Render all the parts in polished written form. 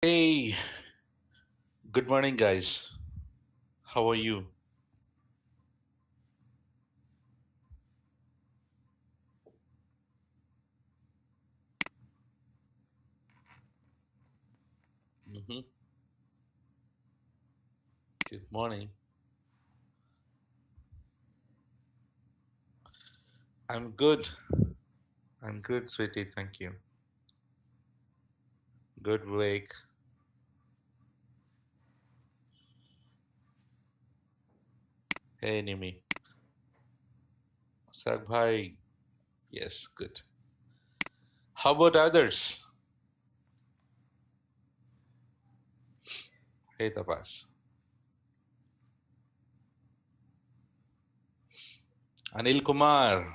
Hey, good morning, guys. How are you? hmm Good morning. I'm good. I'm good, sweetie. Thank you. Good week. Hey, Nimi. Sag bhai. Yes, good. How about others? Hey, Tapas. Anil Kumar.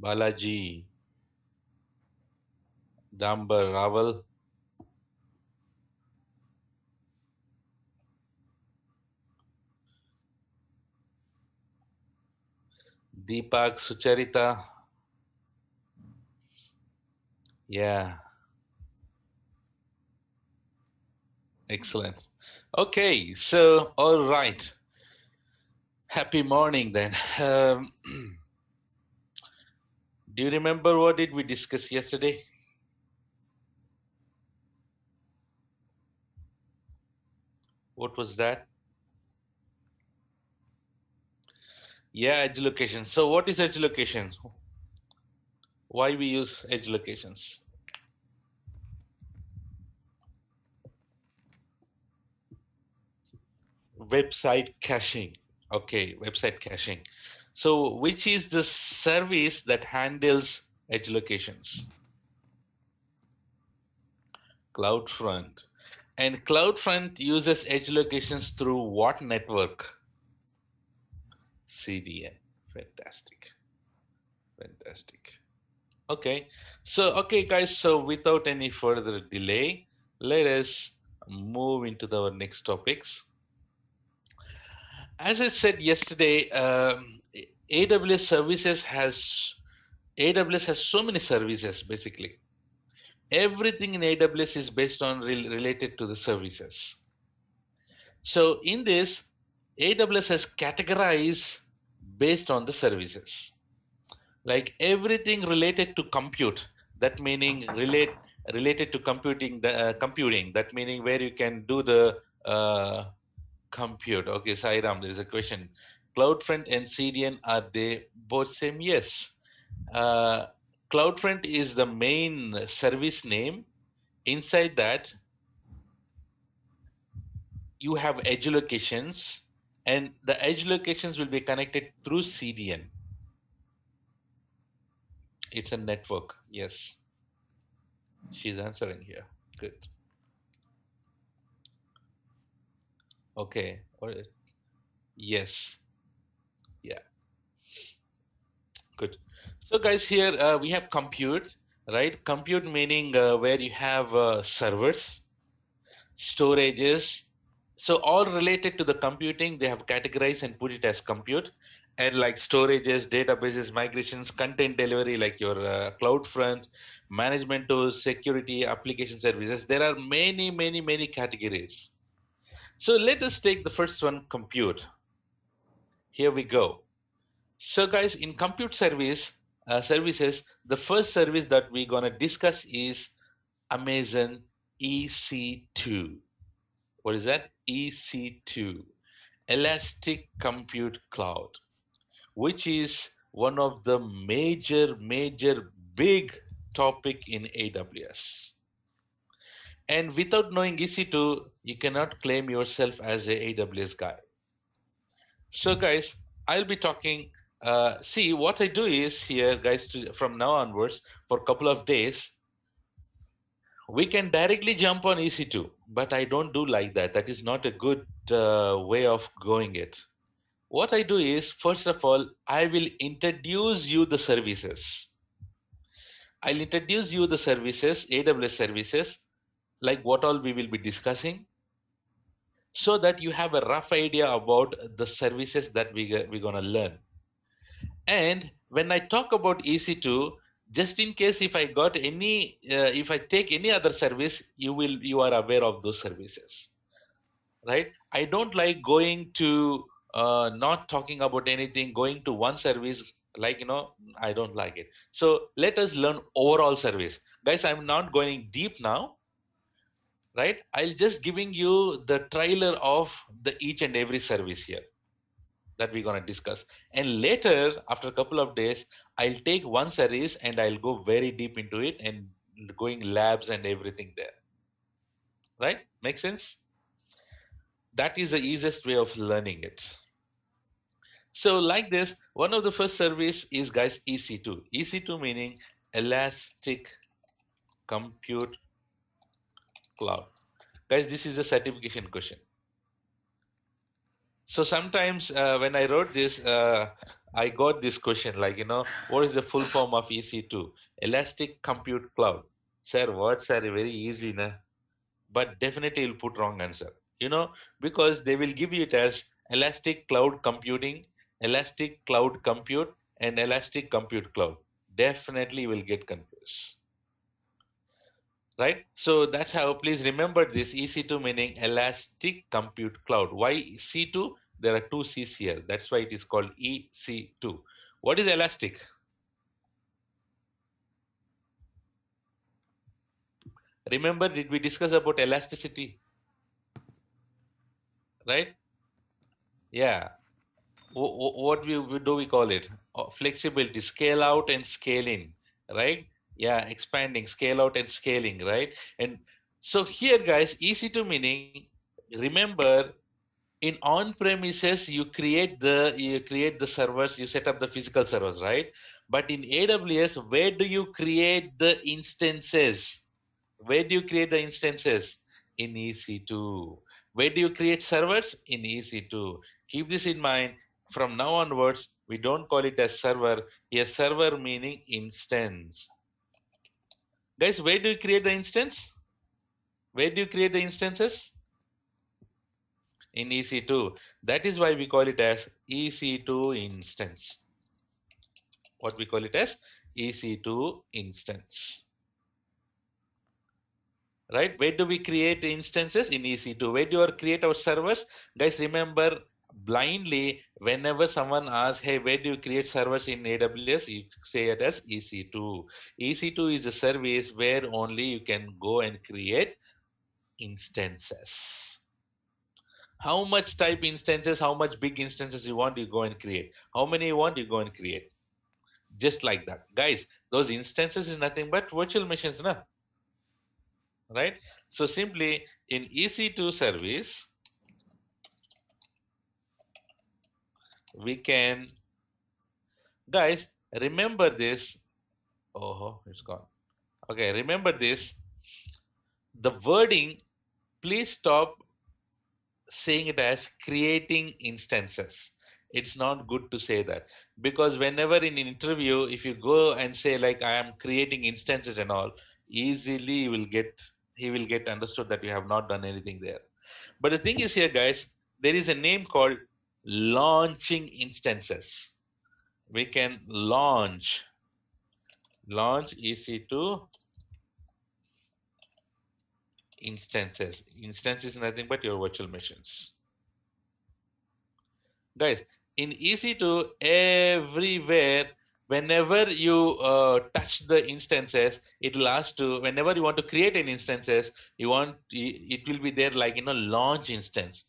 Balaji. Dambar. Raval. Deepak. Sucharita. Yeah, excellent. Okay, so, all right. Happy morning then. Do you remember what did we discuss yesterday? What was that? Yeah, edge location. So what is edge location? Why we use edge locations? Website caching. Okay, website caching. So which is the service that handles edge locations? CloudFront. And CloudFront uses edge locations through what network? CDN. Fantastic. Fantastic. Okay. So, okay, guys. So without any further delay, let us move into our next topics. As I said yesterday, AWS has so many services basically. Everything in AWS is based on related to the services. So in this, AWS has categorized based on the services. Like everything related to compute, that meaning related to computing. That meaning where you can do the compute. Okay, Sairam, there is a question. CloudFront and CDN, are they both same? Yes. Uh, CloudFront is the main service name. Inside that, you have edge locations, and the edge locations will be connected through CDN. It's a network. Yes, she's answering here. Good. Okay. Yes. Yeah. Good. So, guys, here we have compute, right? Compute meaning where you have servers, storages. So, all related to the computing, they have categorized and put it as compute. And like storages, databases, migrations, content delivery, like your CloudFront, management tools, security, application services. There are many, many, many categories. So, let us take the first one, compute. Here we go. So guys, in compute services, the first service that we're gonna discuss is Amazon EC2. What is that? EC2, Elastic Compute Cloud, which is one of the major big topic in AWS. And without knowing EC2, you cannot claim yourself as a AWS guy. So guys, I'll be talking. See, what I do is here, guys, from now onwards, for a couple of days, we can directly jump on EC2, but I don't do like that. That is not a good way of going it. What I do is, first of all, I will introduce you the services. I'll introduce you the services, AWS services, like what all we will be discussing, so that you have a rough idea about the services that we're going to learn. And when I talk about EC2, Just in case if I got any, if I take any other service, you are aware of those services, right? I don't like going to not talking about anything, going to one service, like, I don't like it. So let us learn overall service. Guys, I'm not going deep now, right? I'll just giving you the trailer of the each and every service here that we're going to discuss. And later, after a couple of days, I'll take one service and I'll go very deep into it and going labs and everything there, right? Make sense? That is the easiest way of learning it. So like this, one of the first service is, guys, EC2. EC2 meaning Elastic Compute Cloud. Guys, this is a certification question. So sometimes when I wrote this, I got this question like, what is the full form of EC2? Elastic Compute Cloud. Sir, words are very easy, na? But definitely you'll put wrong answer. Because they will give you it as Elastic Cloud Computing, Elastic Cloud Compute, and Elastic Compute Cloud. Definitely you will get confused. Right? So that's how, please remember this EC2 meaning Elastic Compute Cloud. Why C2? There are two C's here. That's why it is called EC2. What is Elastic? Remember, did we discuss about elasticity? Right? Yeah. What do we call it? Flexibility, scale out and scale in, right? Yeah, expanding, scale out and scaling, right? And so here, guys, EC2 meaning, remember, in on-premises you create the servers, you set up the physical servers, right? But in AWS, where do you create the instances? Where do you create the instances? In EC2. Where do you create servers? In EC2. Keep this in mind. From now onwards, we don't call it as server. Here, server meaning instance. Guys, where do you create the instance? Where do you create the instances? In EC2. That is why we call it as EC2 instance. What we call it as EC2 instance. Right? Where do we create instances? In EC2. Where do we create our servers? Guys, remember, blindly, whenever someone asks, hey, where do you create servers in AWS? You say it as EC2. EC2 is a service where only you can go and create instances. How much type instances, how much big instances you want, you go and create. How many you want, you go and create. Just like that. Guys, those instances is nothing but virtual machines, na? Right? So simply in EC2 service, we can, guys, remember this. Oh, it's gone. Okay, remember this. The wording, please stop saying it as creating instances. It's not good to say that, because whenever in an interview, if you go and say like I am creating instances and all, easily he will get understood that you have not done anything there. But the thing is here, guys, there is a name called launching instances. We can launch EC2 instances. Instance is nothing but your virtual machines. Guys, in EC2, everywhere, whenever you touch the instances, it will ask to, whenever you want to create an instances, it will be there like, launch instance.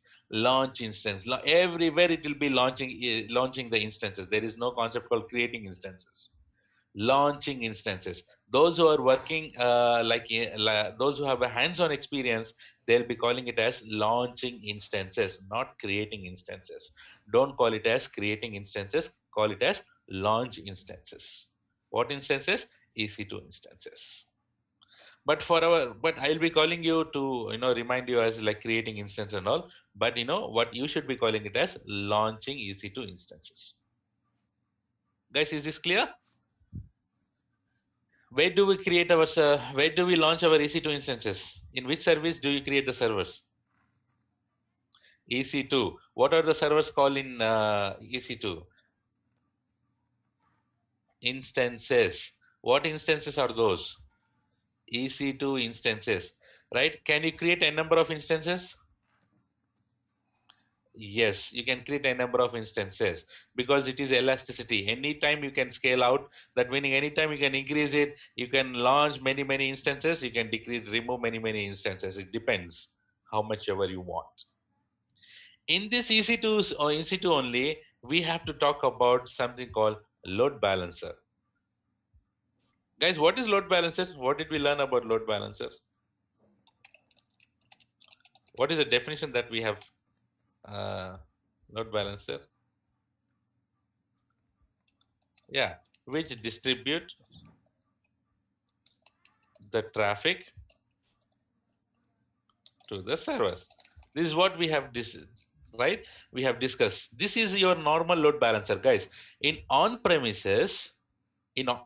Everywhere it will be launching the instances. There is no concept called creating instances. Launching instances. Those who are working those who have a hands-on experience, they'll be calling it as launching instances, not creating instances. Don't call it as creating instances, call it as launch instances. What instances? EC2 instances. But I'll be calling you to remind you as like creating instance and all, but what you should be calling it as launching EC2 instances. Guys, is this clear? Where do we create where do we launch our EC2 instances? In which service do you create the servers? EC2. What are the servers called in EC2? Instances. What instances are those? EC2 instances, right? Can you create a number of instances? Yes, you can create a number of instances because it is elasticity. Anytime you can scale out, that meaning anytime you can increase it, you can launch many instances, you can decrease, remove many instances. It depends how much ever you want. In this EC2 or EC2 only, we have to talk about something called load balancer. Guys, what is load balancer? What did we learn about load balancer? What is the definition that we have? Uh, Load balancer. Yeah, which distribute the traffic to the servers. This is what we have right? We have discussed. This is your normal load balancer, guys. In on-premises,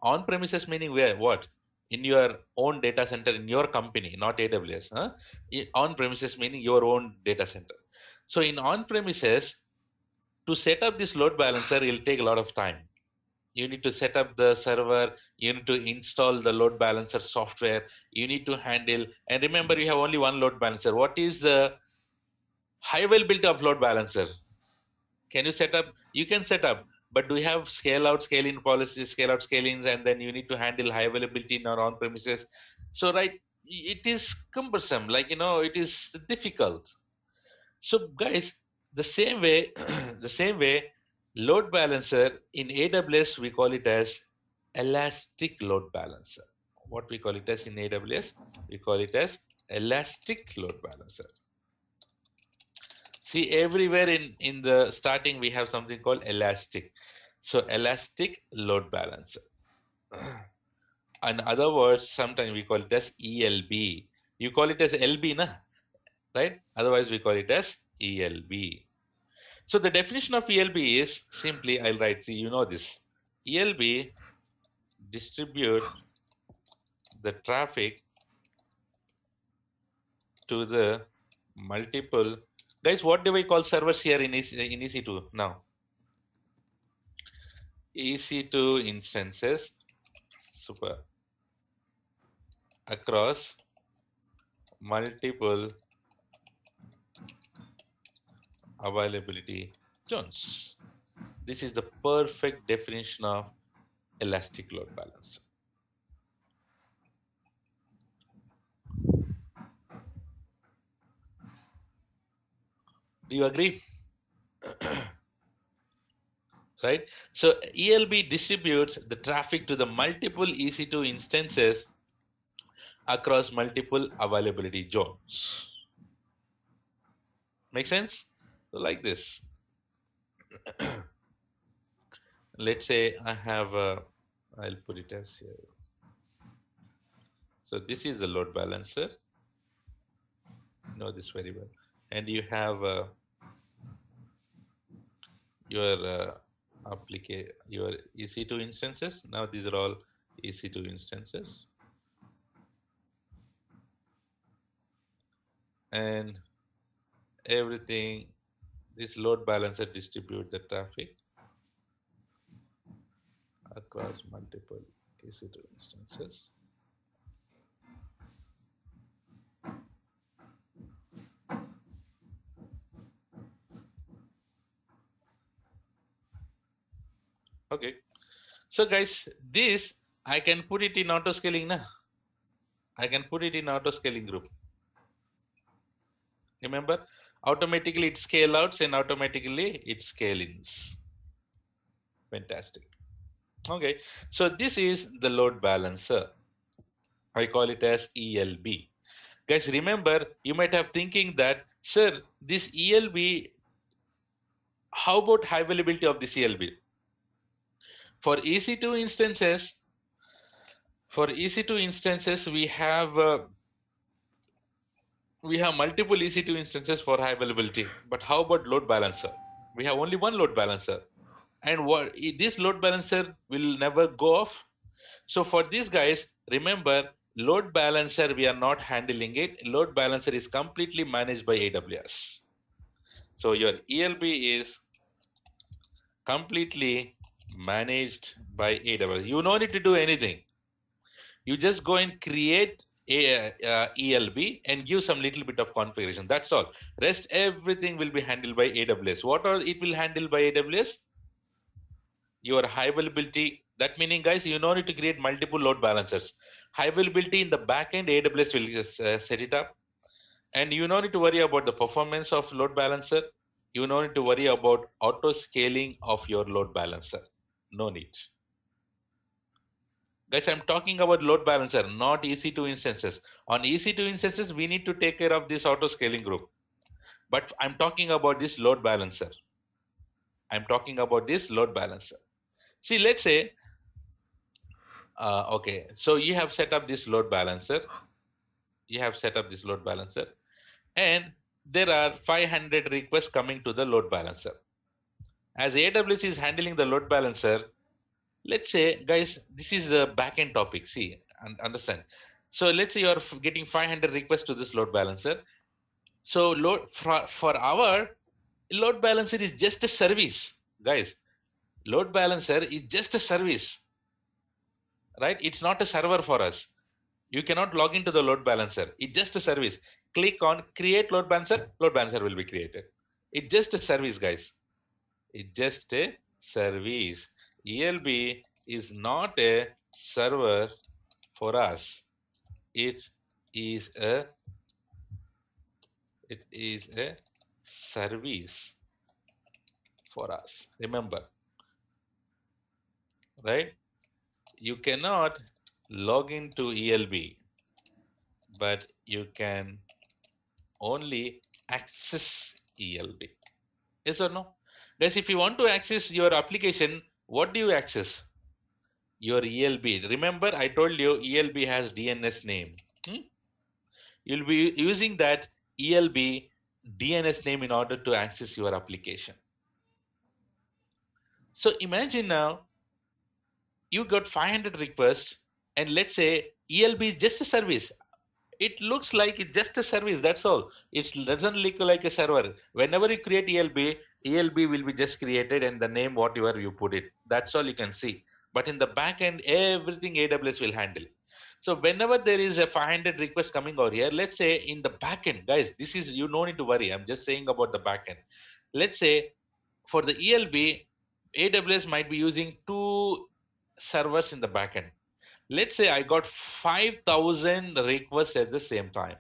on-premises meaning where? What? In your own data center, in your company, not AWS. Huh? On-premises meaning your own data center. So in on-premises, to set up this load balancer, it'll take a lot of time. You need to set up the server, you need to install the load balancer software, you need to handle, and remember you have only one load balancer. What is the high availability of load balancer? Can you set up? You can set up, but do you have scale out, scale in policies, scale out, scale ins, and then you need to handle high availability in our on premises? So, right, it is cumbersome, like, it is difficult. So, guys, the same way, the same way, load balancer in AWS, we call it as elastic load balancer. What we call it as in AWS, we call it as elastic load balancer. See, everywhere in the starting, we have something called elastic. So elastic load balancer. In other words, sometimes we call it as ELB. You call it as LB, na? Right? Otherwise, we call it as ELB. So the definition of ELB is simply, I'll write, see, you know this. ELB distribute the traffic to the multiple. Guys, what do we call servers here in EC2 now? EC2 instances, super, across multiple availability zones. This is the perfect definition of elastic load balancer. Do you agree? Right? So ELB distributes the traffic to the multiple EC2 instances across multiple availability zones. Make sense? So like this. Let's say I have I'll put it as here. So this is the load balancer. You know this very well. And you have your your EC2 instances. Now these are all EC2 instances. And everything, this load balancer distribute the traffic across multiple EC2 instances. Okay, so guys, this I can put it in auto scaling now. I can put it in auto scaling group. Remember, automatically it scale outs and automatically it scale ins. Fantastic. Okay, so this is the load balancer. I call it as ELB. Guys, remember, you might have thinking that, sir, this ELB, how about high availability of this ELB? For EC2 instances, we have multiple EC2 instances for high availability. But how about load balancer? We have only one load balancer, and this load balancer will never go off. So for these guys, remember, load balancer, we are not handling it. Load balancer is completely managed by AWS. So your ELB is completely managed by AWS. You don't need to do anything. You just go and create a ELB and give some little bit of configuration. That's all. Rest everything will be handled by AWS. What all it will handle by AWS? Your high availability. That meaning, guys, you don't need to create multiple load balancers. High availability in the backend, AWS will just set it up, and you don't need to worry about the performance of load balancer. You don't need to worry about auto scaling of your load balancer. No need. Guys, I'm talking about load balancer, not EC2 instances. On EC2 instances, we need to take care of this auto scaling group. But I'm talking about this load balancer. I'm talking about this load balancer. See, let's say, okay, so you have set up this load balancer. You have set up this load balancer, and there are 500 requests coming to the load balancer. As AWS is handling the load balancer, let's say, guys, this is the backend topic. See, and understand. So let's say you're getting 500 requests to this load balancer. So load for our load balancer is just a service, guys. Load balancer is just a service, right? It's not a server for us. You cannot log into the load balancer. It's just a service. Click on create load balancer will be created. It's just a service, guys. It's just a service. ELB is not a server for us. It is a service for us. Remember, right? You cannot log into ELB, but you can only access ELB. Yes or no? Guys, if you want to access your application, what do you access? Your ELB. Remember, I told you ELB has DNS name. You'll be using that ELB DNS name in order to access your application. So imagine now you got 500 requests, and let's say ELB is just a service. It looks like it's just a service. That's all. It doesn't look like a server. Whenever you create ELB, ELB will be just created and the name whatever you put it. That's all you can see. But in the back end, everything AWS will handle. So whenever there is a 500 request coming over here, let's say in the back end, guys, this is, you don't need to worry. I'm just saying about the back end. Let's say for the ELB, AWS might be using 2 servers in the back end. Let's say I got 5,000 requests at the same time.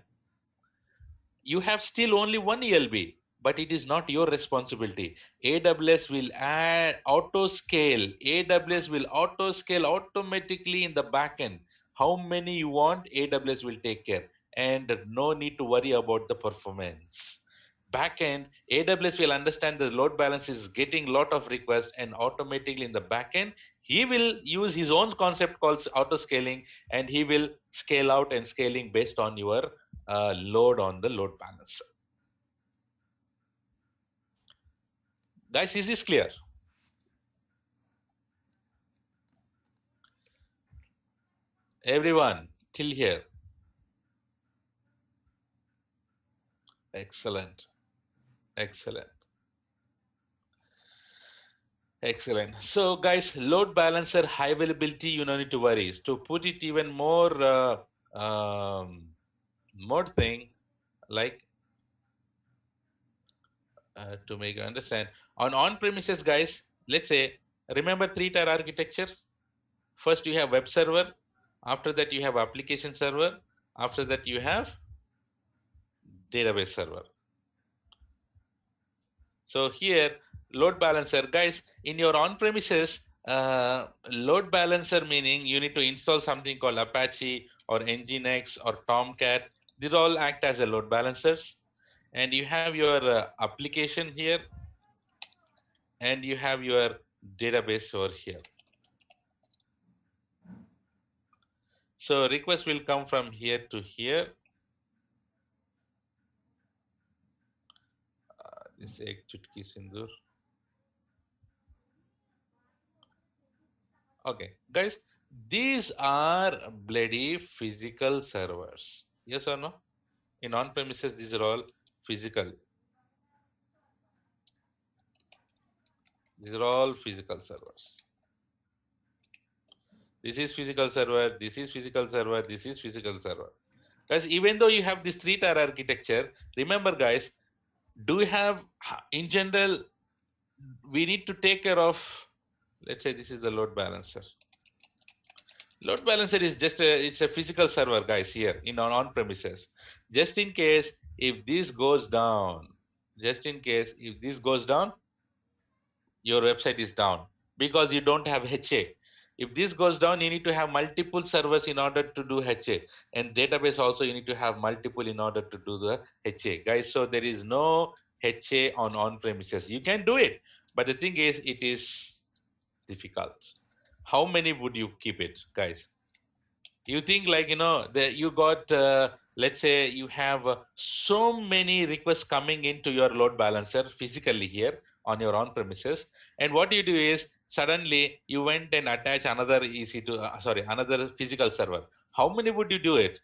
You have still only one ELB, but it is not your responsibility. AWS will add auto scale. AWS will auto scale automatically in the backend. How many you want, AWS will take care, and no need to worry about the performance. Backend, AWS will understand the load balance is getting a lot of requests, and automatically in the backend, he will use his own concept called auto scaling, and he will scale out and scaling based on your load on the load balancer. Guys, is this clear? Everyone, till here? Excellent. Excellent. Excellent. So guys, load balancer, high availability, you don't need to worry. To put it even more, more thing, like to make you understand, on-premises, guys, let's say, remember 3-tier architecture? First you have web server, after that you have application server, after that you have database server. So here, load balancer, guys, in your on-premises, load balancer meaning you need to install something called Apache or Nginx or Tomcat. These all act as a load balancers. And you have your application here, and you have your database over here. So request will come from here to here. This ek chutki sindur. Okay, guys, these are bloody physical servers. Yes or no? In on-premises, these are all physical. These are all physical servers. This is physical server, this is physical server, this is physical server. Guys, even though you have this 3-tier architecture, remember guys, do you have, in general, we need to take care of, let's say this is the load balancer. Load balancer is just it's a physical server, guys, here in on premises. Just in case if this goes down, just in case if this goes down, your website is down because you don't have HA. If this goes down, you need to have multiple servers in order to do HA, and database also you need to have multiple in order to do the HA, guys. So there is no HA on premises. You can do it, but the thing is, it is difficult. How many would you keep it, guys? You think like, that you got, let's say you have so many requests coming into your load balancer physically here on your on premises, and what you do is suddenly you went and attach another EC2, another physical server. How many would you do it?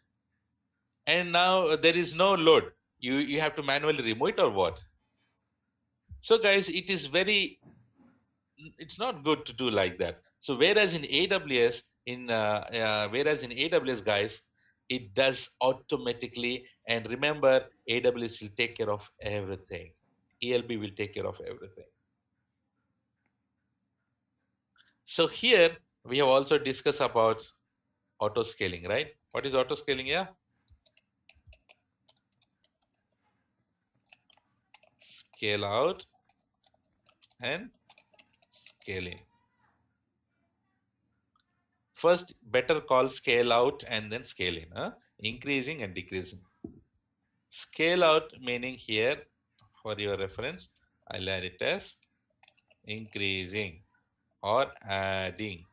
And now there is no load. You have to manually remove it or what? So guys, it's not good to do like that. So whereas in AWS, guys, it does automatically. And remember, AWS will take care of everything. ELB will take care of everything. So here we have also discussed about auto scaling, right? What is auto scaling? Yeah, scale out and scale in. First, better call scale out and then scale in, increasing and decreasing. Scale out meaning here, for your reference, I'll add it as increasing or adding,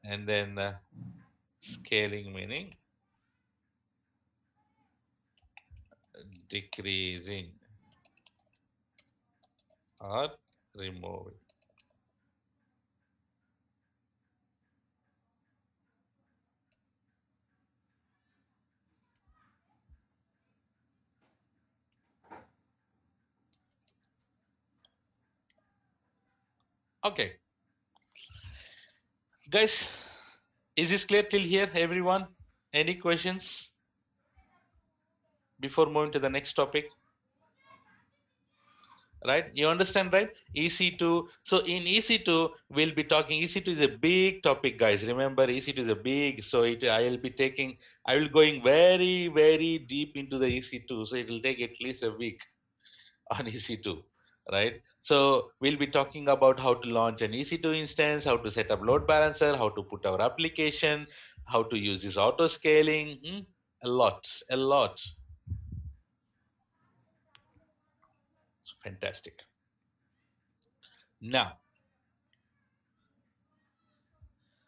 and then scaling meaning decreasing or removing. Okay, guys, is this clear till here, everyone? Any questions before moving to the next topic? Right, you understand, right? EC2. So in EC2 we'll be talking, EC2 is a big topic, guys. Remember, EC2 is a big, so I will going very, very deep into the EC2, so it will take at least a week on EC2, right? So we'll be talking about how to launch an EC2 instance, how to set up load balancer, how to put our application, how to use this auto scaling, a lot. It's fantastic. Now,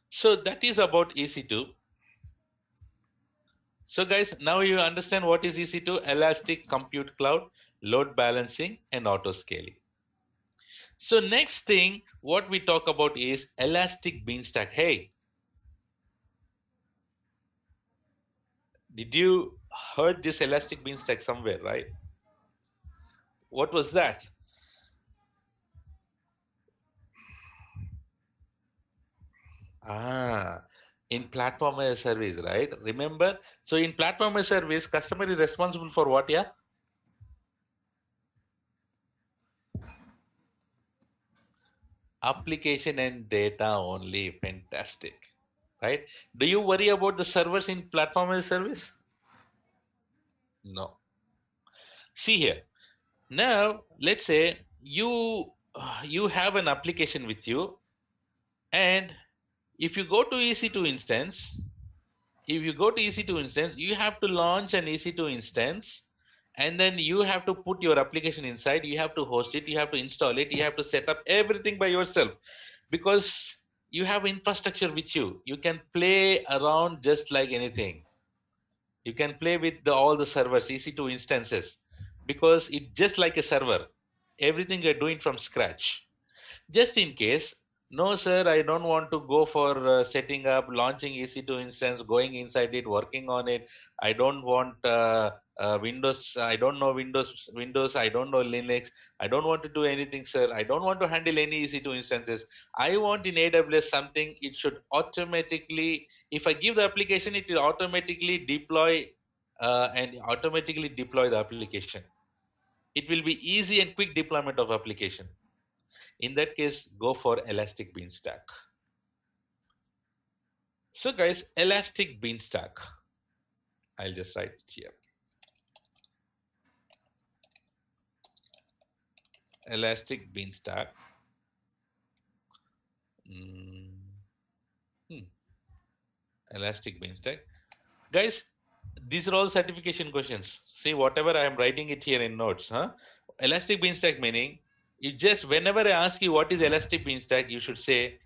so that is about EC2. So guys, now you understand what is EC2, Elastic Compute Cloud, load balancing and auto scaling. So next thing, what we talk about is Elastic Beanstalk. Hey, did you heard this Elastic Beanstalk somewhere, right? What was that? In platform as a service, right? Remember, so in platform as a service, customer is responsible for what? Yeah, application and data only. Fantastic, right? Do you worry about the servers in platform as a service? No. See here, now let's say you have an application with you, and if you go to EC2 instance, you have to launch an EC2 instance, and then you have to put your application inside, you have to host it, you have to install it, you have to set up everything by yourself, because you have infrastructure with you. You can play around just like anything. You can play with all the servers, EC2 instances, because it's just like a server. Everything you're doing from scratch. Just in case, no sir, I don't want to go for setting up, launching EC2 instance, going inside it, working on it. I don't want Windows, I don't know Windows, I don't know Linux. I don't want to do anything, sir. I don't want to handle any EC2 instances. I want in AWS something, it should automatically, if I give the application, it will automatically deploy the application. It will be easy and quick deployment of application. In that case, go for Elastic Beanstalk. So guys, Elastic Beanstalk. I'll just write it here. Elastic Beanstalk. Elastic Beanstalk. Guys, these are all certification questions. See, whatever I am writing it here in notes. Elastic Beanstalk meaning, you just, whenever I ask you what is Elastic Beanstalk, you should say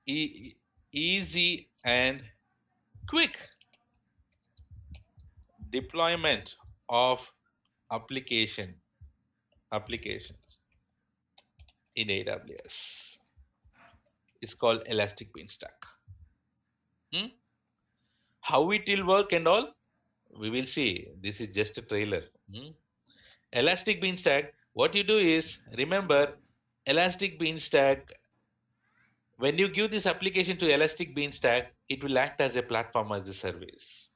easy and quick deployment of applications in AWS. It's called Elastic Beanstalk. How it will work and all, we will see. This is just a trailer. Elastic Beanstalk, what you do is, remember, Elastic Beanstalk, when you give this application to Elastic Beanstalk, it will act as a platform as a service.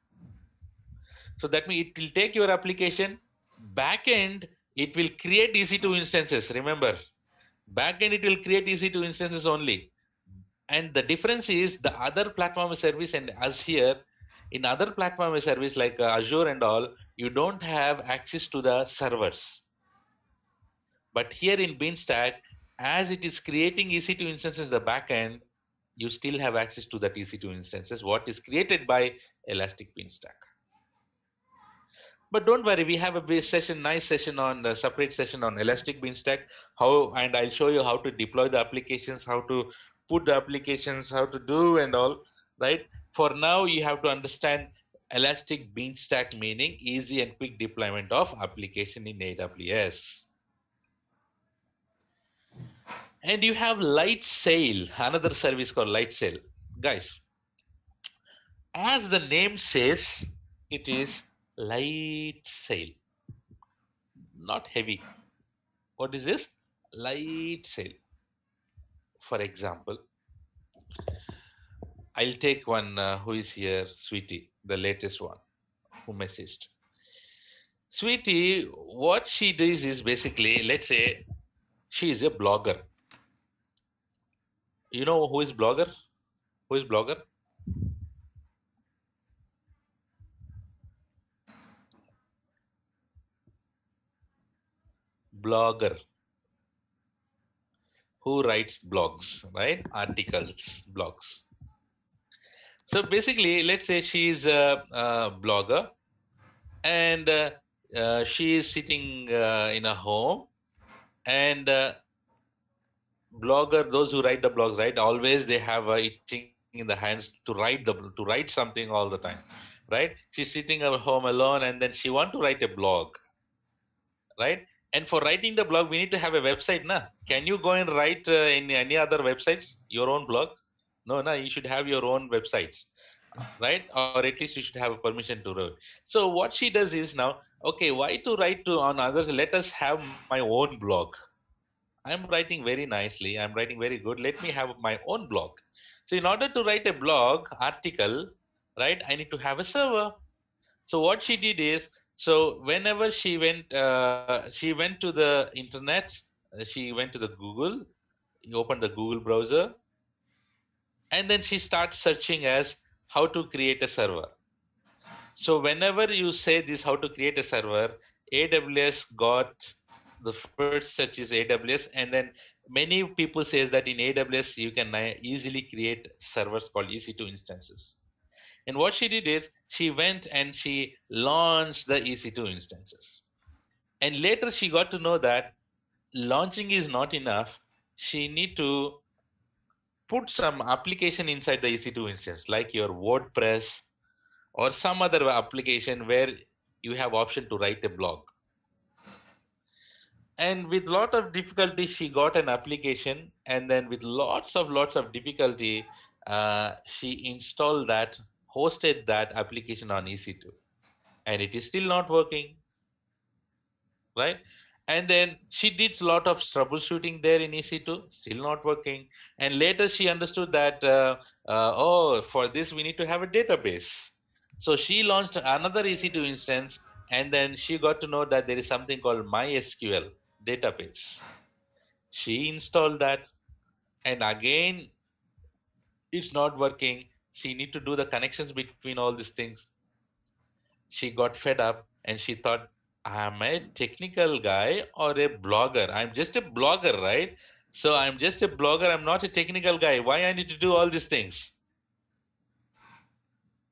So that means it will take your application, backend, it will create EC2 instances. Remember, backend, it will create EC2 instances only. And the difference is the other platform as service and us here, in other platform as service like Azure and all, you don't have access to the servers. But here in Beanstalk, as it is creating EC2 instances, the backend, you still have access to that EC2 instances, what is created by Elastic Beanstalk. But don't worry, we have a nice session on the separate session on Elastic Beanstalk, and I'll show you how to deploy the applications, how to put the applications, how to do and all, right? For now, you have to understand Elastic Beanstalk meaning easy and quick deployment of application in AWS. And you have Lightsail, another service called Lightsail. Guys, as the name says, it is light sail, not heavy. What is this? Light sail. For example, I'll take one who is here, Sweetie, the latest one, who messaged. Sweetie, what she does is basically, let's say she is a blogger. You know who is blogger? Who is blogger? Blogger. Who writes blogs, right? Articles, blogs. So basically, let's say she is a blogger, and she is sitting in a home, and blogger, those who write the blogs, right? Always they have itching in the hands to write something all the time, right? She's sitting at home alone, and then she want to write a blog, right? And for writing the blog, we need to have a website, na? Can you go and write in any other websites your own blogs? No, no, you should have your own websites, right? Or at least you should have a permission to write. So what she does is now, okay, why to write on others? Let us have my own blog. I'm writing very nicely. I'm writing very good. Let me have my own blog. So in order to write a blog article, right, I need to have a server. So what she did is, so whenever she went to the internet, she went to the Google, you open the Google browser, and then she starts searching as how to create a server. So whenever you say this, how to create a server, AWS got the first search is AWS, and then many people says that in AWS you can easily create servers called EC2 instances. And what she did is she went and she launched the EC2 instances. And later she got to know that launching is not enough. She need to put some application inside the EC2 instance, like your WordPress or some other application where you have option to write a blog. And with lot of difficulty, she got an application, and then with lots of difficulty, she installed that, hosted that application on EC2. and it is still not working, right? And then she did a lot of troubleshooting there in EC2, still not working. And later she understood that, oh, for this we need to have a database. So she launched another EC2 instance, and then she got to know that there is something called MySQL database. She installed that, and again, it's not working. She need to do the connections between all these things. She got fed up and she thought, I'm a technical guy or a blogger? I'm just a blogger, right? So I'm just a blogger. I'm not a technical guy. Why I need to do all these things?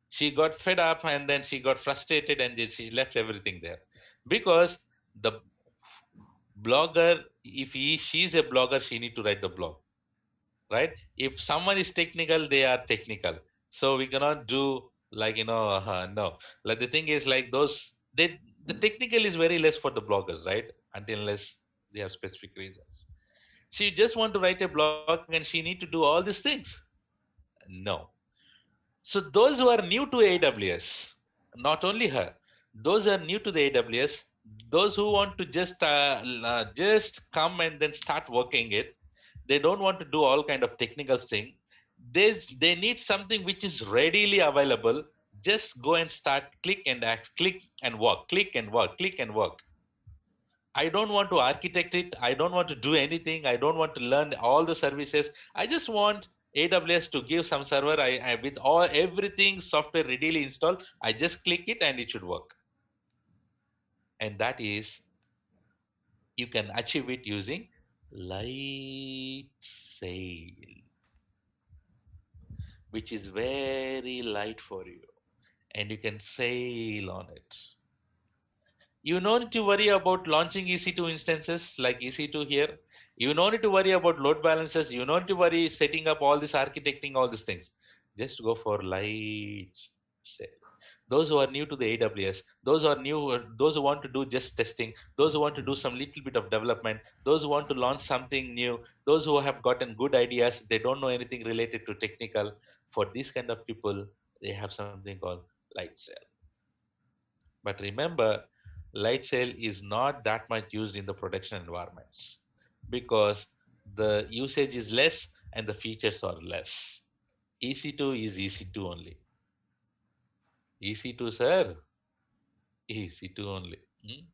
She got fed up and then she got frustrated and then she left everything there. Because the blogger, if she's a blogger, she need to write the blog, right? If someone is technical, they are technical. So we cannot do like, no. Like the thing is like those, the technical is very less for the bloggers, right? Until unless they have specific reasons. She just want to write a blog and she need to do all these things. No. So those who are new to AWS, not only her, those who are new to the AWS, those who want to just come and then start working it, they don't want to do all kind of technical thing. They need something which is readily available. Just go and start, click and act, click and work, click and work, click and work. I don't want to architect it. I don't want to do anything. I don't want to learn all the services. I just want AWS to give some server. I with all everything software readily installed. I just click it and it should work. And that is, you can achieve it using light sail, which is very light for you, and you can sail on it. You don't need to worry about launching EC2 instances like EC2 here. You don't need to worry about load balancers. You don't need to worry setting up all this architecting, all these things. Just go for light sail. Those who are new to the AWS, those who want to do just testing, those who want to do some little bit of development, those who want to launch something new, those who have gotten good ideas, they don't know anything related to technical. For these kind of people, they have something called light sail. But remember, light sail is not that much used in the production environments because the usage is less and the features are less. EC2 is EC2 only. EC2, sir, EC2 only. Hmm?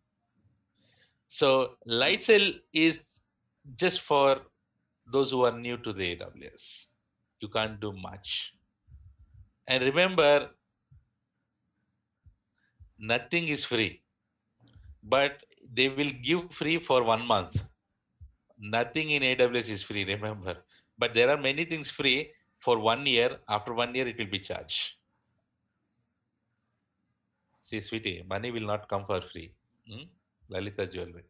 So light sail is just for those who are new to the AWS. You can't do much. And remember, nothing is free, but they will give free for 1 month. Nothing in AWS is free, remember. But there are many things free for 1 year. After 1 year, it will be charged. See, sweetie, money will not come for free. Hmm? Lalita jewelry.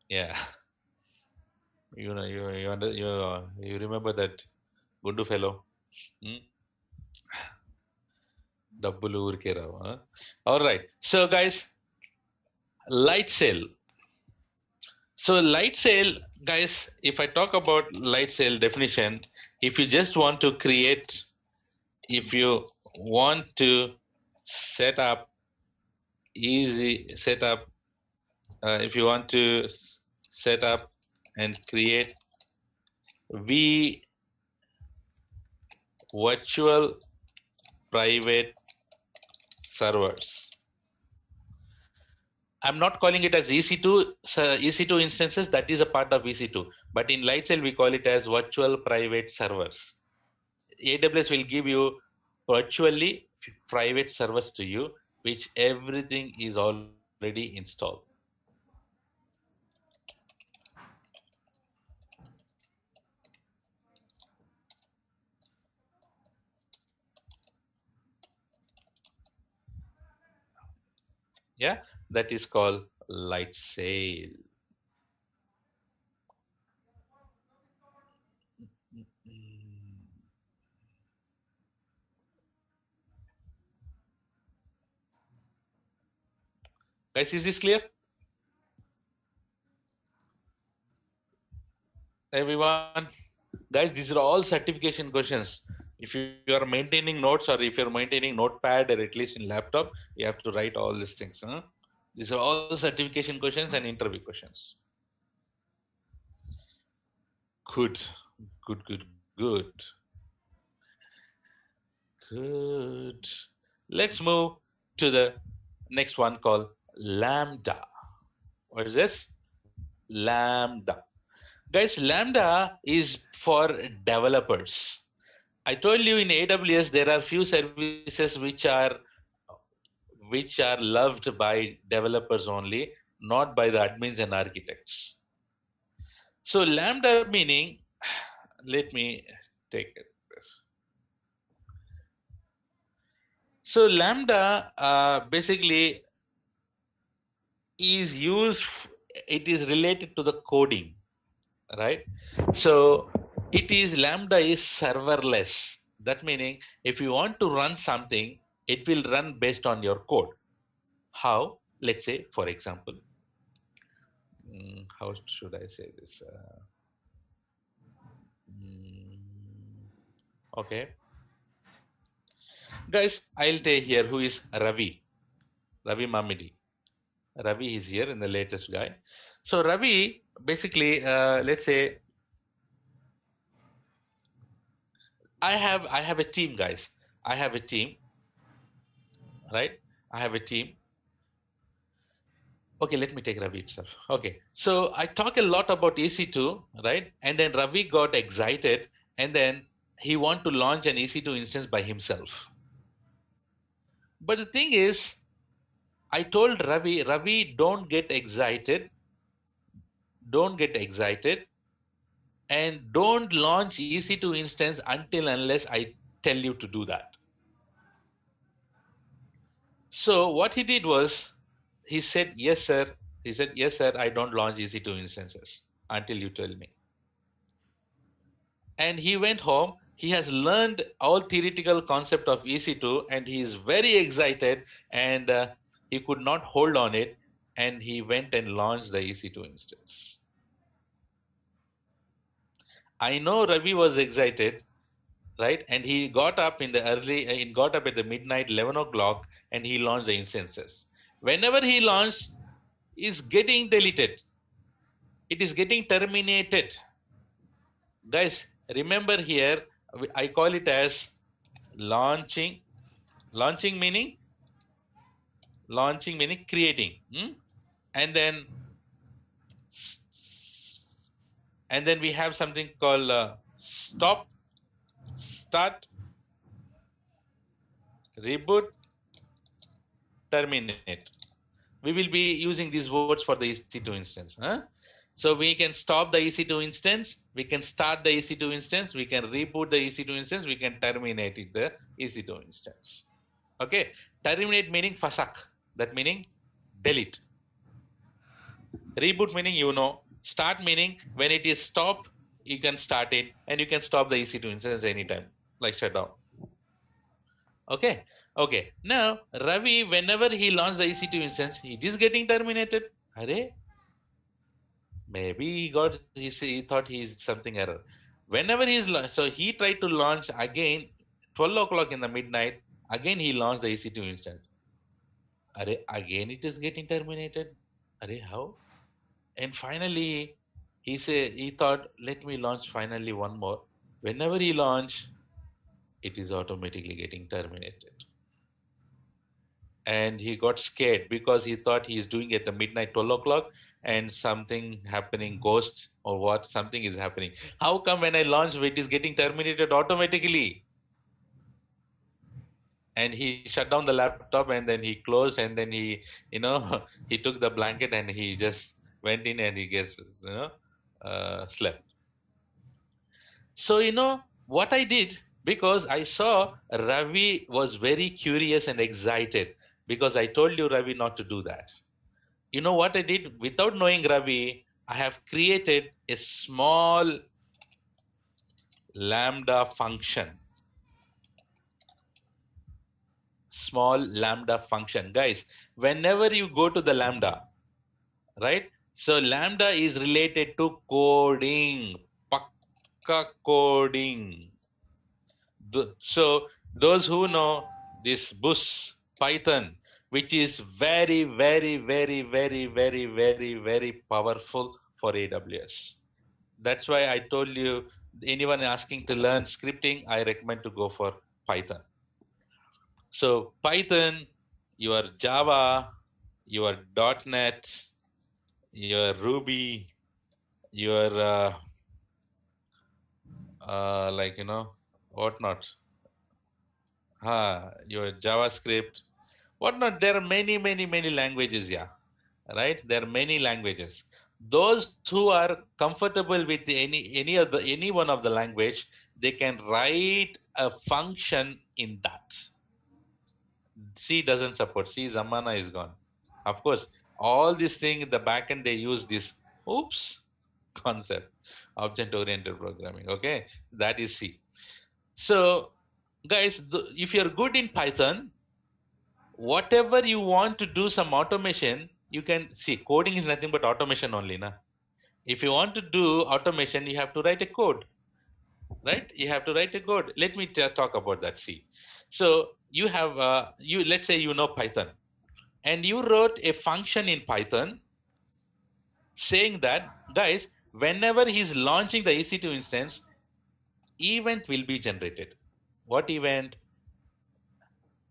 Yeah. You remember that Gundu fellow? Hmm? Dabbulu ఊరికే రావు. Huh? All right. So, guys, light sail. So light sail, guys, if I talk about light sail definition, if you just want to create, if you want to set up easy setup, if you want to set up and create virtual private servers. I'm not calling it as EC2 instances. That is a part of EC2. But in Lightsail, we call it as virtual private servers. AWS will give you virtually private servers to you, which everything is already installed. Yeah, that is called Lightsail. Guys, is this clear? Everyone? Guys, these are all certification questions. If you are maintaining notes or if you're maintaining notepad or at least in laptop, you have to write all these things. Huh? These are all certification questions and interview questions. Good, good, good, good, good. Let's move to the next one called Lambda. What is this? Lambda. Guys, Lambda is for developers. I told you in AWS there are few services which are loved by developers only, not by the admins and architects. So Lambda meaning, let me take it this. So Lambda basically is used, it is related to the coding, right? So it is Lambda is serverless. That meaning if you want to run something, it will run based on your code. How? Let's say, for example, how should I say this? Okay, guys, I'll take here who is Ravi Mamidi. Ravi is here in the latest guy. So Ravi, basically, let's say I have a team, guys. I have a team, right? I have a team. Okay, let me take Ravi itself. Okay, so I talk a lot about EC2, right? And then Ravi got excited, and then he want to launch an EC2 instance by himself. But the thing is, I told Ravi, don't get excited, and don't launch EC2 instance until unless I tell you to do that. So what he did was, he said, yes, sir. He said, yes, sir, I don't launch EC2 instances until you tell me. And he went home. He has learned all theoretical concept of EC2, and he is very excited, and he could not hold on it, and he went and launched the EC2 instance. I know Ravi was excited, right? And he got up in the got up at the midnight, 11 o'clock, and he launched the instances. Whenever he launched, is getting deleted. It is getting terminated. Guys, remember here, I call it as launching. Launching meaning creating. And then we have something called stop, start, reboot, terminate. We will be using these words for the EC2 instance. So we can stop the EC2 instance, we can start the EC2 instance, we can reboot the EC2 instance, we can terminate the EC2 instance. Okay, terminate meaning fasak, that meaning delete. Reboot meaning start meaning when it is stopped, you can start it, and you can stop the EC2 instance anytime, like shutdown. Okay. Now Ravi, whenever he launched the EC2 instance, it is getting terminated. Array, maybe he thought he's something error. Whenever so he tried to launch again, 12 o'clock in the midnight. Again he launched the EC2 instance. Array, again it is getting terminated. Array, how? And finally, he thought, let me launch finally one more. Whenever he launched, it is automatically getting terminated. And he got scared because he thought he is doing it at the midnight, 12 o'clock, and something happening, ghosts or what, something is happening. How come when I launch, it is getting terminated automatically? And he shut down the laptop, and then he closed, and then he, he took the blanket and he just went in and he gets, slept. So, what I did, because I saw Ravi was very curious and excited, because I told you, Ravi, not to do that. You know what I did? Without knowing Ravi, I have created a small Lambda function. Small Lambda function. Guys, whenever you go to the Lambda, right? So Lambda is related to coding, pakka coding. So those who know this Bus Python, which is very, very, very, very, very, very, very powerful for AWS. That's why I told you, anyone asking to learn scripting, I recommend to go for Python. So Python, your Java, your .NET, your Ruby, your like whatnot, your JavaScript, whatnot. There are many, many, many languages. Yeah, right. There are many languages. Those who are comfortable with any one of the language, they can write a function in that. C doesn't support. C Zamana is gone. Of course, all these things in the backend they use this oops concept, object oriented programming. Okay, that is C. So, guys, if you're good in Python, whatever you want to do some automation, you can see coding is nothing but automation only. Na? If you want to do automation, you have to write a code, right? You have to write a code. Let me talk about that. See, so you have let's say you know Python, and you wrote a function in Python saying that, guys, whenever he's launching the EC2 instance, event will be generated. What event?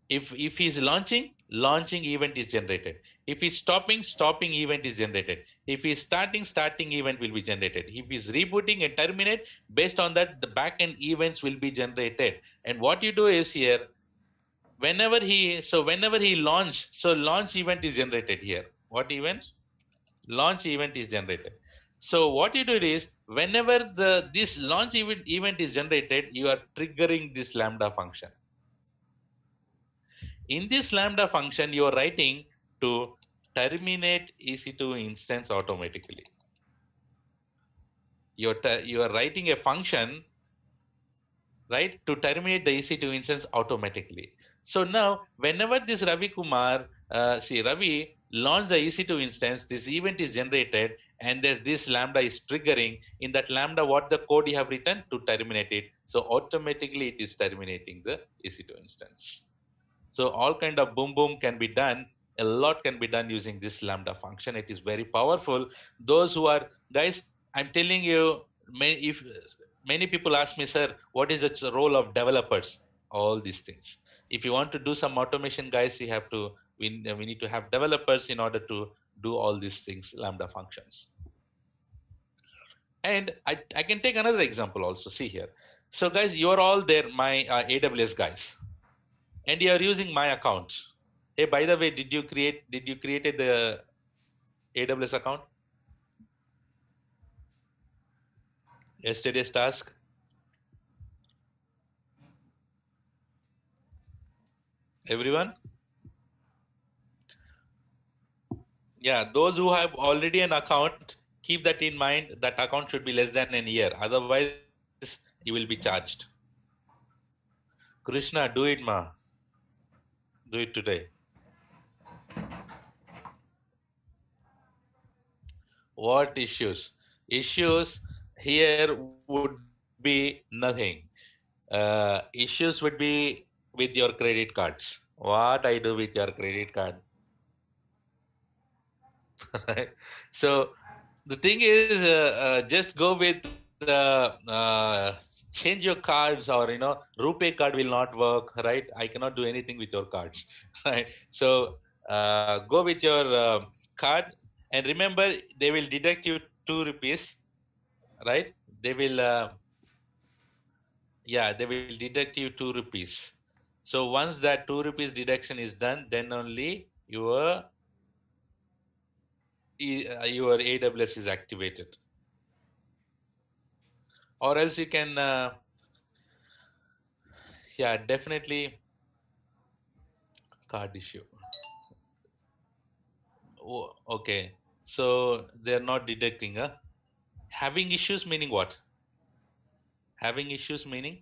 If he's launching event is generated. If he's stopping event is generated. If he's starting event will be generated. If he's rebooting and terminate, based on that the backend events will be generated. And what you do is here, whenever he launch event is generated here. What event? Launch event is generated. So what you do is, whenever this launch event is generated, you are triggering this Lambda function. In this Lambda function, you are writing to terminate EC2 instance automatically. You are writing a function, right, to terminate the EC2 instance automatically. So now, whenever this Ravi Kumar, Ravi launch the EC2 instance, this event is generated, and this Lambda is triggering. In that Lambda, what the code you have written to terminate it. So automatically, it is terminating the EC2 instance. So all kind of boom boom can be done. A lot can be done using this Lambda function. It is very powerful. Those who are, guys, I'm telling you, if many people ask me, sir, what is the role of developers? All these things. If you want to do some automation, guys, you have to, we need to have developers in order to do all these things, Lambda functions. And I can take another example also. See here. So guys, you are all there, my AWS guys. And you are using my account. Hey, by the way, did you created the AWS account? Yesterday's task? Everyone? Yeah, those who have already an account, keep that in mind. That account should be less than a year. Otherwise, you will be charged. Krishna, do it, ma. Do it today. What issues? Issues here would be nothing. Issues would be with your credit cards. What I do with your credit card? Right? So the thing is, just go with change your cards, or RuPay card will not work, right? I cannot do anything with your cards, right? So go with your card, and remember they will deduct you 2 rupees, right? They will they will deduct you 2 rupees. So once that 2 rupees deduction is done, then only your AWS is activated. Or else you can definitely card issue. Oh, okay, so they're not deducting. Having issues meaning what? Having issues meaning?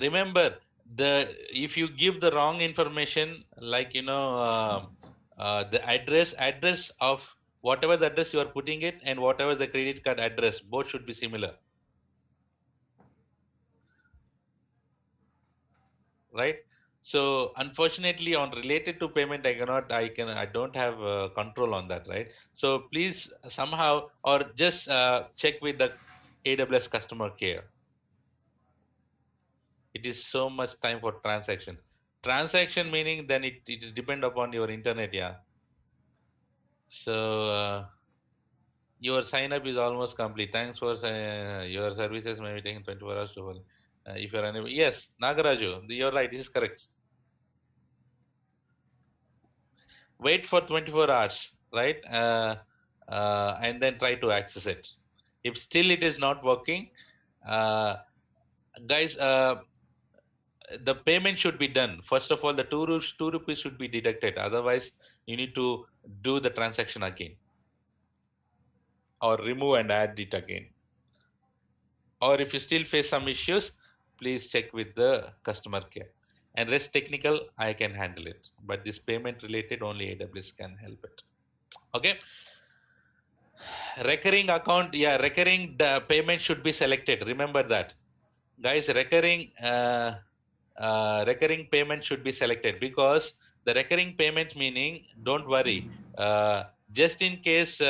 Remember, if you give the wrong information, like the address of whatever the address you are putting it and whatever the credit card address, both should be similar, right? So unfortunately, on related to payment, I don't have control on that, right? So please somehow or just check with the AWS customer care. It is so much time for transaction. Transaction meaning then it depend upon your internet, yeah. So your sign up is almost complete. Thanks for your services may be taking 24 hours to hold. If you're unable, yes, Nagaraju, you're right. This is correct. Wait for 24 hours, right? And then try to access it. If still it is not working, uh, guys, the payment should be done. First of all, the two rupees should be deducted. Otherwise, you need to do the transaction again or remove and add it again. Or if you still face some issues, please check with the customer care. And rest technical, I can handle it. But this payment related, only AWS can help it. Okay. Recurring account, yeah, recurring the payment should be selected. Remember that, guys. Recurring payment should be selected because the recurring payment meaning, don't worry, just in case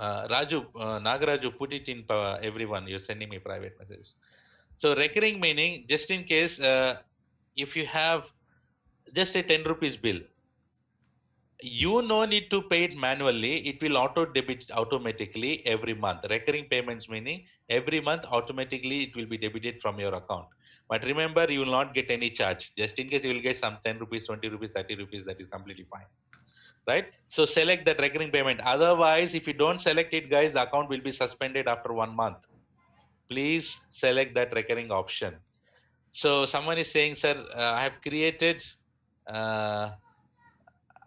Raju, Nagaraju, put it in everyone. You're sending me private messages. So recurring meaning, just in case, if you have just a 10 rupees bill, you no need to pay it manually. It will auto debit automatically every month. Recurring payments meaning every month automatically it will be debited from your account. But remember, you will not get any charge. Just in case you will get some 10 rupees, 20 rupees, 30 rupees, that is completely fine. Right? So select that recurring payment. Otherwise, if you don't select it, guys, the account will be suspended after 1 month. Please select that recurring option. So someone is saying, sir, I have created, I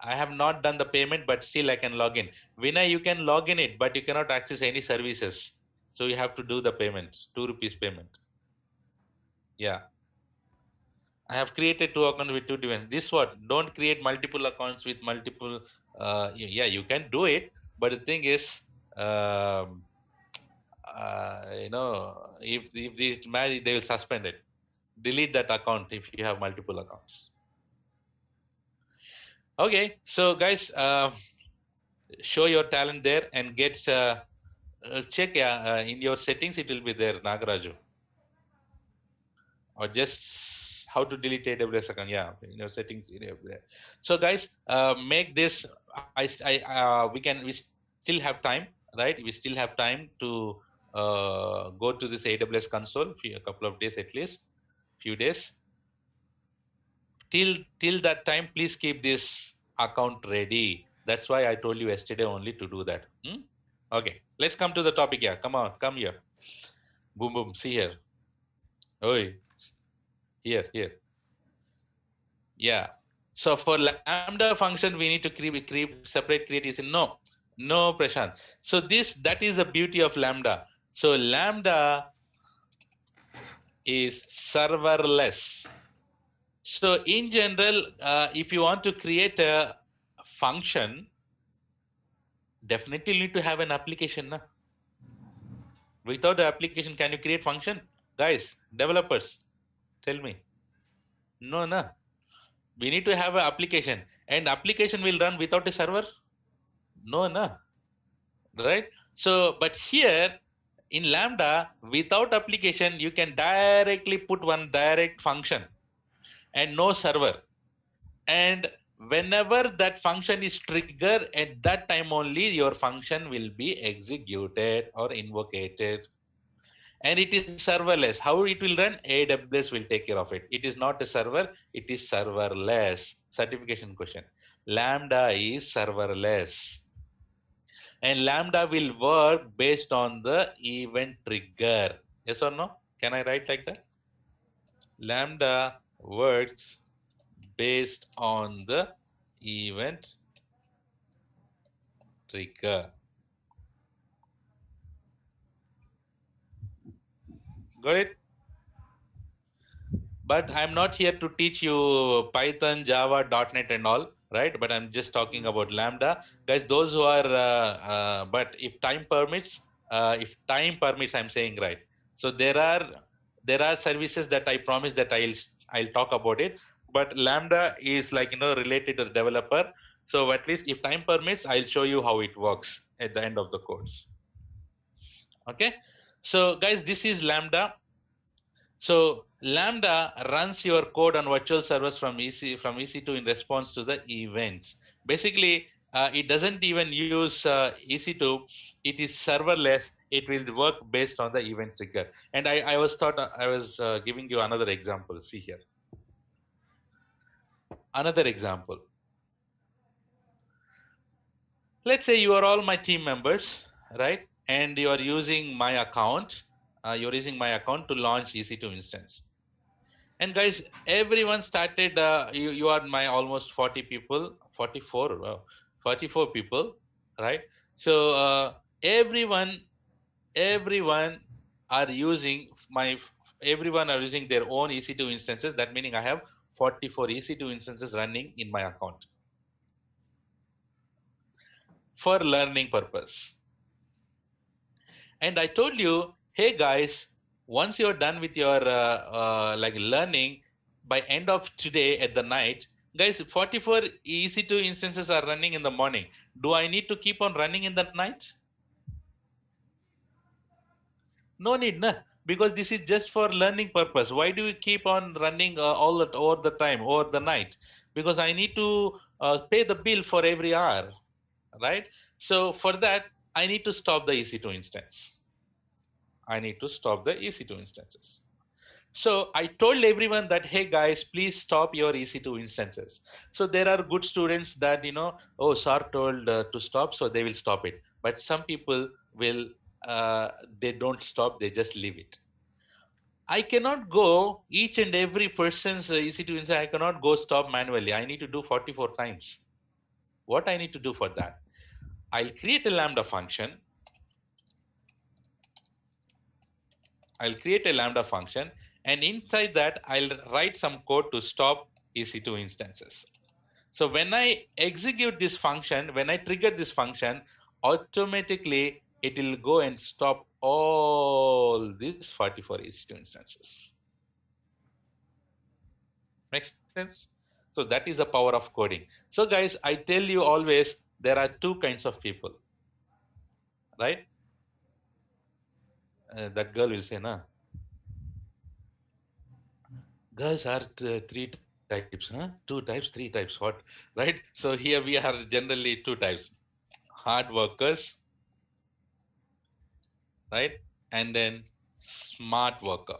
have not done the payment, but still I can log in. Vinay, you can log in it, but you cannot access any services. So you have to do the payment, 2 rupees payment. Yeah. I have created 2 accounts with 2 different. This what? Don't create multiple accounts with multiple. Yeah, you can do it, but the thing is, um, if they marry, they will suspend it. Delete that account if you have multiple accounts. Okay, so guys, show your talent there and get check in your settings. It will be there, Nagaraju, or just how to delete AWS account. Yeah, in your settings it will be there. So guys, make this. We still have time, right? We still have time to go to this AWS console for a couple of days at least, few days. Till that time, please keep this account ready. That's why I told you yesterday only to do that. Okay, let's come to the topic here. Come on, come here. Boom, boom. See here. Oi, here. Yeah. So for Lambda function, we need to separate create is no, Prashant. So that is the beauty of Lambda. So Lambda is serverless. So in general, if you want to create a function, definitely you need to have an application. Na? Without the application, can you create function? Guys, developers, tell me. No, no. We need to have an application, and application will run without a server. No, no. Right? So, but here in Lambda, without application, you can directly put one direct function and no server. And whenever that function is triggered, at that time only your function will be executed or invoked. And it is serverless. How it will run? AWS will take care of it. It is not a server, it is serverless. Certification question. Lambda is serverless. And Lambda will work based on the event trigger. Yes or no? Can I write like that? Lambda works based on the event trigger. Got it? But I'm not here to teach you Python, Java, .NET and all, right? But I'm just talking about Lambda, guys. Those who are, but if time permits, I'm saying, right. So there are services that I promise that I'll talk about it, but Lambda is like, related to the developer. So at least if time permits, I'll show you how it works at the end of the course. Okay. So guys, this is Lambda. So Lambda runs your code on virtual servers from EC2 in response to the events. Basically, it doesn't even use EC2. It is serverless. It will work based on the event trigger. And I was giving you another example. See here. Another example. Let's say you are all my team members, right? And you are using my account. You're using my account to launch EC2 instance. And guys, everyone started, you are my almost 40 people, 44, 44 people, right? So everyone are using everyone are using their own EC2 instances. That meaning I have 44 EC2 instances running in my account for learning purpose. And I told you, hey guys, once you're done with your like learning, by end of today at the night, guys, 44 EC2 instances are running in the morning. Do I need to keep on running in the night? No need, nah, because this is just for learning purpose. Why do you keep on running all the time, over the night? Because I need to pay the bill for every hour, right? So for that, I need to stop the EC2 instance. I need to stop the EC2 instances. So I told everyone that, hey guys, please stop your EC2 instances. So there are good students that, oh, sir told to stop, so they will stop it. But some people will, they don't stop, they just leave it. I cannot go each and every person's EC2 instance, I cannot go stop manually. I need to do 44 times. What I need to do for that? I'll create a Lambda function. And inside that I'll write some code to stop EC2 instances. So when I execute this function, when I trigger this function, automatically it will go and stop all these 44 EC2 instances. Makes sense? So that is the power of coding. So guys, I tell you always, there are two kinds of people, right? That girl will say, nah. Girls are three types, huh? Two types, three types, what? Right? So here we are generally two types. Hard workers, right? And then smart worker.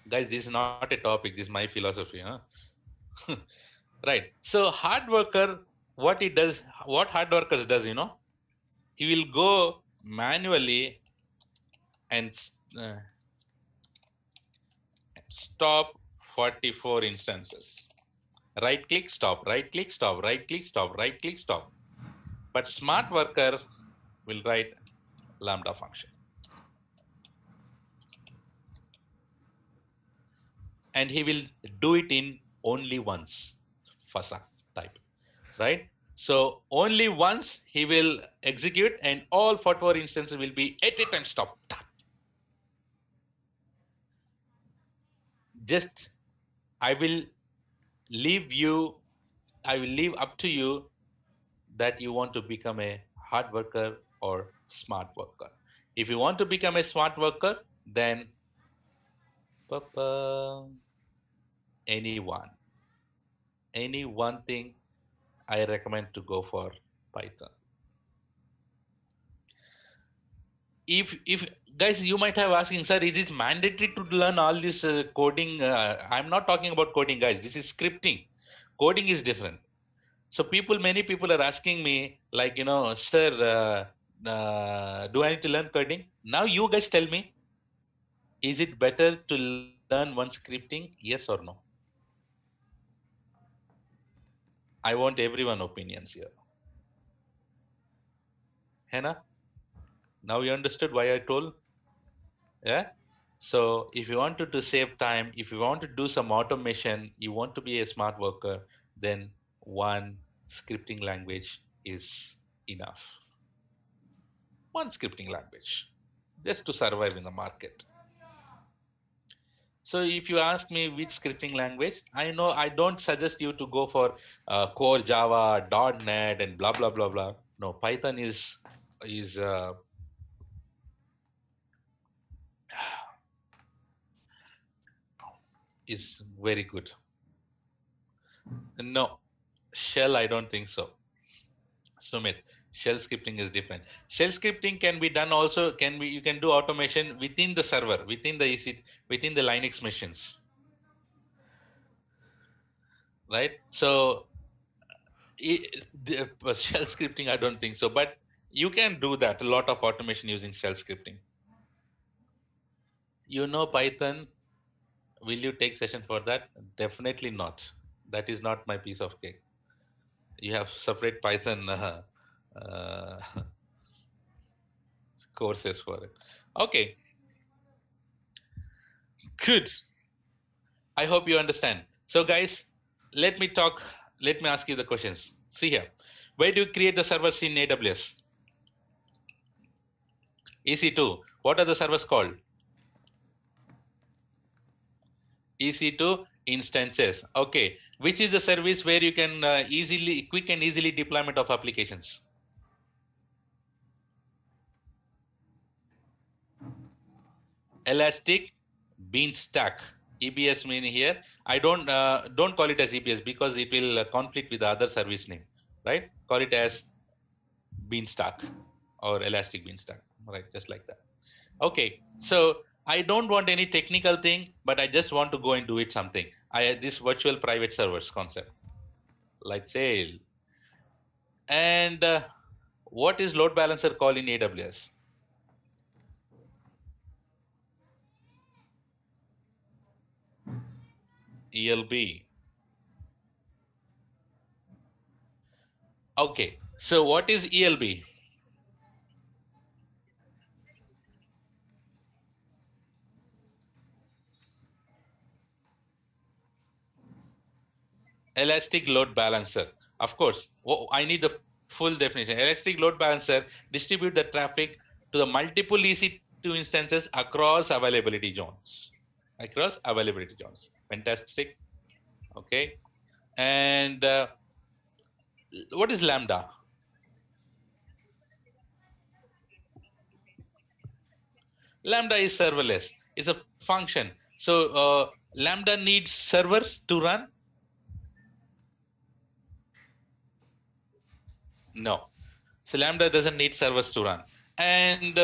Guys, this is not a topic, this is my philosophy, huh? Right. So hard worker, what hard workers does, he will go manually and stop 44 instances. Right click, stop, right click, stop, right click, stop, right click, stop. But smart worker will write Lambda function. And he will do it in only once, FASA type, right? So only once he will execute and all 44 instances will be at it and stop. Just, I will leave up to you that you want to become a hard worker or smart worker. If you want to become a smart worker, then any one thing, I recommend to go for Python. If guys, you might have asking, sir, is it mandatory to learn all this coding? I'm not talking about coding, guys. This is scripting. Coding is different. So many people are asking me, like, sir, do I need to learn coding? Now you guys tell me, is it better to learn one scripting? Yes or no? I want everyone opinions here. Hannah, now you understood why I told? Yeah? So if you wanted to save time, if you want to do some automation, you want to be a smart worker, then one scripting language is enough. One scripting language just to survive in the market. So if you ask me which scripting language, I know I don't suggest you to go for core Java, .NET, and blah blah blah blah. No, Python is is very good. No, Shell, I don't think so. Sumit, shell scripting is different. Shell scripting can be done also. Can be you can do automation within the server, within the EC, within the Linux machines, right? So shell scripting, I don't think so, but you can do that. A lot of automation using shell scripting. You know Python. Will you take session for that? Definitely not. That is not my piece of cake. You have separate Python uh, courses for it. Okay, good. I hope you understand. So, guys, let me talk. Let me ask you the questions. See here. Where do you create the servers in AWS? EC2. What are the servers called? EC2 instances. Okay. Which is the service where you can quick and easily deployment of applications? Elastic Beanstalk. EBS mean here. I don't call it as EBS because it will conflict with the other service name, right? Call it as Beanstalk or Elastic Beanstalk, right? Just like that. Okay, so I don't want any technical thing, but I just want to go and do it something. I this virtual private servers concept, like sale. And what is load balancer called in AWS? ELB. Okay, so what is ELB? Elastic load balancer. Of course, I need the full definition. Elastic load balancer distribute the traffic to the multiple EC2 instances across availability zones. Across availability zones. Fantastic. Okay. And what is Lambda? Lambda is serverless. It's a function. So Lambda needs server to run? No. So Lambda doesn't need servers to run. And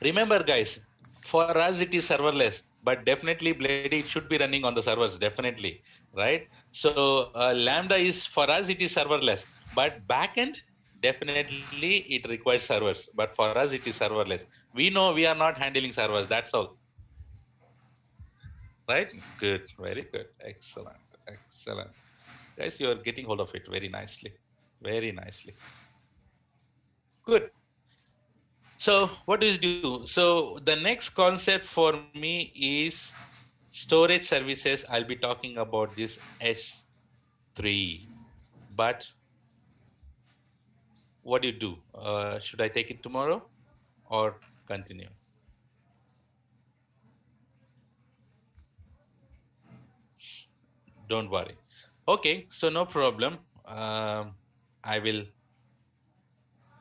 remember, guys, for us it is serverless, but definitely Blady should be running on the servers, definitely, right? So Lambda is for us it is serverless, but backend definitely it requires servers. But for us it is serverless. We know we are not handling servers. That's all. Right? Good. Very good. Excellent. Excellent. Guys, you are getting hold of it very nicely. Very nicely. Good. So what do you do? So the next concept for me is storage services. I'll be talking about this S3. But what do you do? Should I take it tomorrow or continue? Don't worry. Okay, so no problem. I will,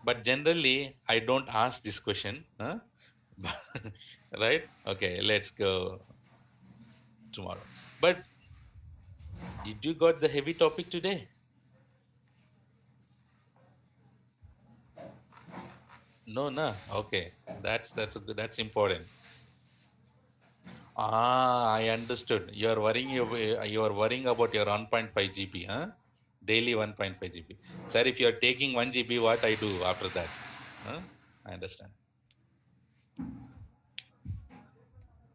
but generally I don't ask this question, huh? Right? Okay, let's go tomorrow. But did you got the heavy topic today? No, no. Okay, that's a good, that's important. Ah, I understood. You are worrying about your 1.5 GB, huh? Daily 1.5 GB. Sir, if you are taking 1 GB, what I do after that? Huh? I understand.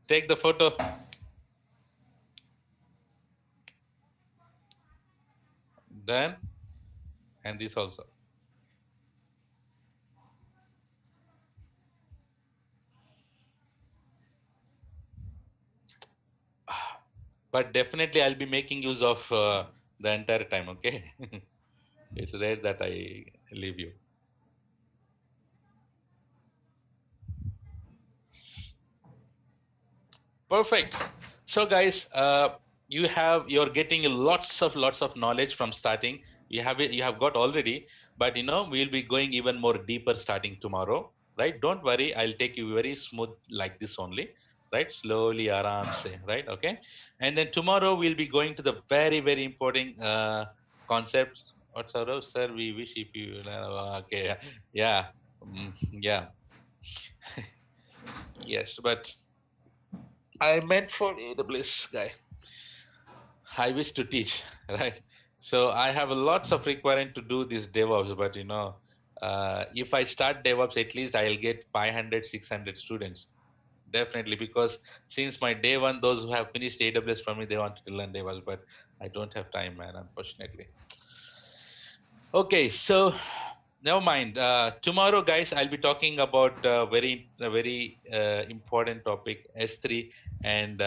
Take the photo. Then, and this also. but definitely I'll be making use of the entire time. Okay. It's rare that I leave you. Perfect. So guys, you're getting lots of knowledge from starting. You have got already, but we'll be going even more deeper starting tomorrow, right? Don't worry, I'll take you very smooth like this only, right? Slowly, aram se, right? Okay. And then tomorrow we'll be going to the very important concept. What's our sir? We wish if you okay, yeah, yeah, yes, but I meant for AWS guy. I wish to teach, right? So I have lots of requirement to do this DevOps, but if I start DevOps, at least I'll get 500, 600 students. Definitely, because since my day one, those who have finished AWS from me, they wanted to learn DevOps, but I don't have time, man, unfortunately. Okay, so never mind. Tomorrow, guys, I'll be talking about very important topic, S3, and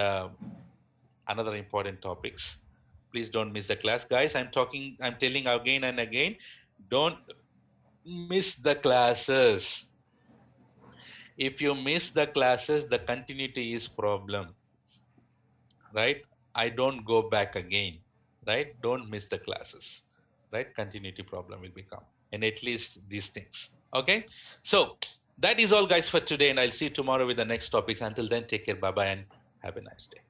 another important topics. Please don't miss the class, guys. I'm telling again and again, don't miss the classes. If you miss the classes, the continuity is problem, right? I don't go back again, right? Don't miss the classes, right? Continuity problem will become, and at least these things. Okay, so that is all, guys, for today, and I'll see you tomorrow with the next topics. Until then, take care, bye bye, and have a nice day.